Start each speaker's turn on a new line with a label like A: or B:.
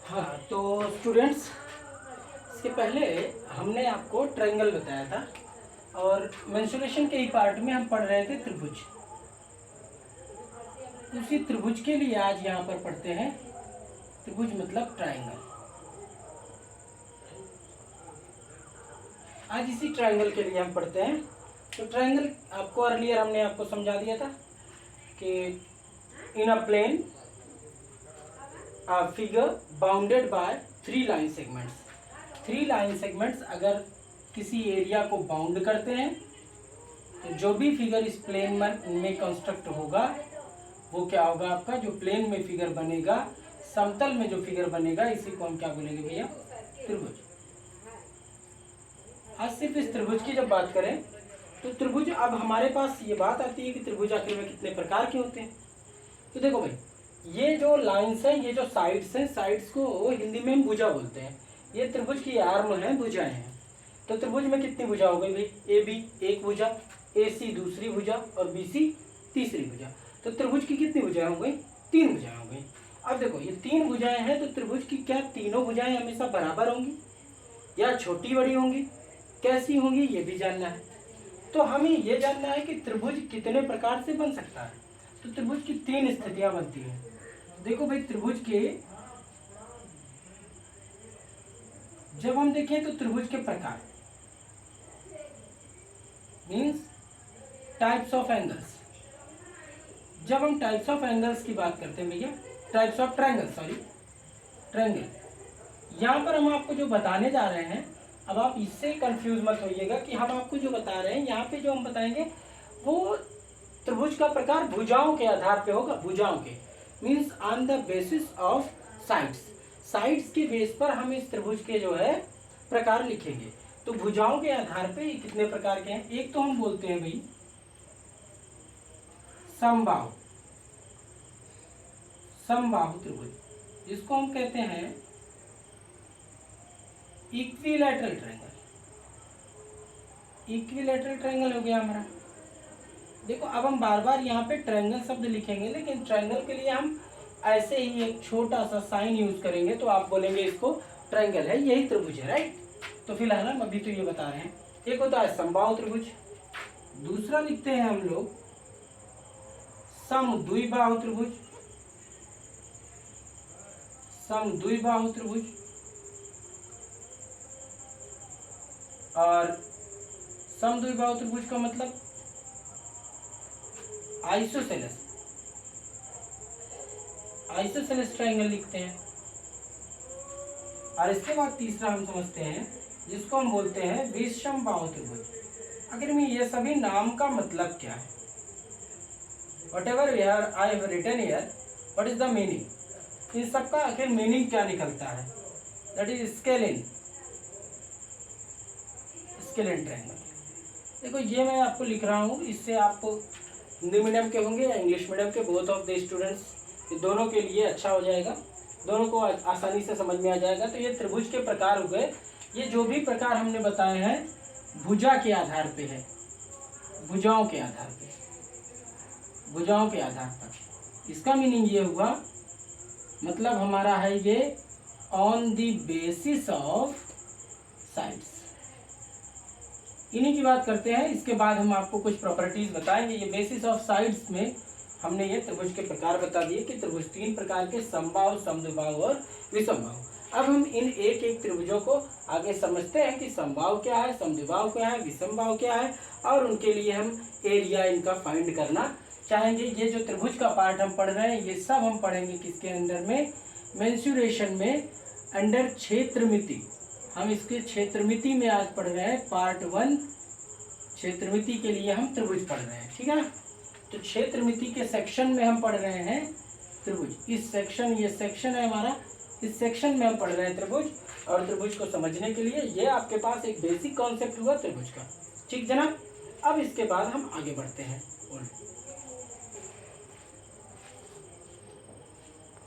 A: हाँ, तो स्टूडेंट्स, इसके पहले हमने आपको ट्रायंगल बताया था और मेंसुरेशन के ही पार्ट में हम पढ़ रहे थे त्रिभुज। उसी त्रिभुज के लिए आज यहाँ पर पढ़ते हैं त्रिभुज मतलब ट्रायंगल। आज इसी ट्रायंगल के लिए हम पढ़ते हैं। तो ट्रायंगल आपको अर्लियर हमने आपको समझा दिया था कि in a plane figure bounded by 3 line segments. 3 line segments अगर किसी एरिया को बाउंड करते हैं तो जो भी फिगर इस प्लेन में कंस्ट्रक्ट होगा वो क्या होगा, आपका जो प्लेन में फिगर बनेगा, समतल में जो फिगर बनेगा, इसी को हम क्या बोलेंगे भैया, त्रिभुज। आज सिर्फ इस त्रिभुज की जब बात करें तो त्रिभुज, अब हमारे पास ये बात आती है कि त्रिभुज आखिर में कितने प्रकार के होते हैं। तो देखो भाई, ये जो लाइन्स हैं, ये जो साइड्स हैं, साइड्स को हिंदी में हम भुजा बोलते हैं। ये त्रिभुज की आर्म है, भुजाएं हैं। तो त्रिभुज में कितनी भुजा हो गई भाई, ए बी एक भुजा, ए सी दूसरी भुजा और बी सी तीसरी भुजा। तो त्रिभुज की कितनी भुजाएं हो गई, 3 भुजाएं हो गई। अब देखो, ये 3 भुजाएं हैं, तो त्रिभुज की क्या तीनों भुजाएं हमेशा बराबर होंगी या छोटी बड़ी होंगी, कैसी होंगी, ये भी जानना है। तो हमें ये जानना है कि त्रिभुज कितने प्रकार से बन सकता है। तो त्रिभुज की 3 स्थितियां बनती हैं। देखो भाई, त्रिभुज के जब हम देखें तो त्रिभुज के प्रकार मीन्स टाइप्स ऑफ एंगल्स। जब हम टाइप्स ऑफ एंगल्स की बात करते हैं भैया, types of triangle, sorry triangle, यहाँ पर हम आपको जो बताने जा रहे हैं, अब आप इससे कंफ्यूज मत होइएगा कि हम आपको जो बता रहे हैं, यहाँ पे जो हम बताएंगे वो त्रिभुज का प्रकार भुजाओं के आधार पे होगा। भुजाओं के means on the basis of sides. Sides के बेस पर हम इस त्रिभुज के जो है प्रकार लिखेंगे। तो भुजाओं के आधार पे कितने प्रकार के हैं। एक तो हम बोलते हैं भाई समबाहु, समबाहु त्रिभुज, जिसको हम कहते हैं इक्विलैटरल ट्रायंगल। इक्विलैटरल ट्रायंगल हो गया हमारा। देखो, अब हम बार बार यहाँ पे ट्रायंगल शब्द लिखेंगे, लेकिन ट्रायंगल के लिए हम ऐसे ही एक छोटा सा साइन यूज करेंगे, तो आप बोलेंगे इसको ट्रायंगल है, यही त्रिभुज है, राइट। तो फिलहाल हम अभी तो ये बता रहे हैं। एक होता है समबाहु त्रिभुज, दूसरा लिखते हैं हम लोग समद्विबाहु त्रिभुज, समद्विबाहु त्रिभुज, और समद्विबाहु त्रिभुज का मतलब आइसोसेलेस, आइसोसेलेस ट्रायंगल लिखते हैं। और इसके बाद तीसरा हम समझते हैं, जिसको हम बोलते हैं विषमबाहु त्रिभुज। आखिर में ये सभी नाम का मतलब क्या है, whatever I have written here, what is the meaning? इन सबका आखिर मीनिंग क्या निकलता है, that is scalene, scalene triangle. देखो, ये मैं आपको लिख रहा हूँ, इससे आप हिंदी मीडियम के होंगे या इंग्लिश मीडियम के, बोथ ऑफ द स्टूडेंट्स, दोनों के लिए अच्छा हो जाएगा, दोनों को आसानी से समझ में आ जाएगा। तो ये त्रिभुज के प्रकार हो गए। ये जो भी प्रकार हमने बताए हैं भुजा के आधार पे है, भुजाओं के आधार पे, भुजाओं के आधार पर। इसका मीनिंग ये हुआ, मतलब हमारा है ये on the basis of sides. इन्हीं की बात करते हैं। इसके बाद हम आपको कुछ प्रॉपर्टीज बताएंगे। ये बेसिस ऑफ साइड्स में हमने ये त्रिभुज के प्रकार बता दिए कि त्रिभुज 3 प्रकार के, समबाहु, समद्विबाहु और विषमबाहु। अब हम इन एक एक त्रिभुजों को आगे समझते हैं कि समबाहु क्या है, समद्विबाहु क्या है, विषमबाहु क्या है, और उनके लिए हम एरिया इनका फाइंड करना चाहेंगे। ये जो त्रिभुज का पार्ट हम पढ़ रहे हैं, ये सब हम पढ़ेंगे किसके अंदर में, मेंसुरेशन में, अंडर क्षेत्रमिति। हम इसके क्षेत्रमिति में आज पढ़ रहे हैं, पार्ट 1 क्षेत्रमिति के लिए हम त्रिभुज पढ़ रहे हैं, ठीक है ना। तो क्षेत्रमिति के सेक्शन में हम पढ़ रहे हैं त्रिभुज। इस सेक्शन, ये सेक्शन है हमारा, इस सेक्शन में हम पढ़ रहे हैं त्रिभुज। और त्रिभुज को समझने के लिए ये आपके पास एक बेसिक कॉन्सेप्ट हुआ त्रिभुज का, ठीक जनाब। अब इसके बाद हम आगे बढ़ते हैं।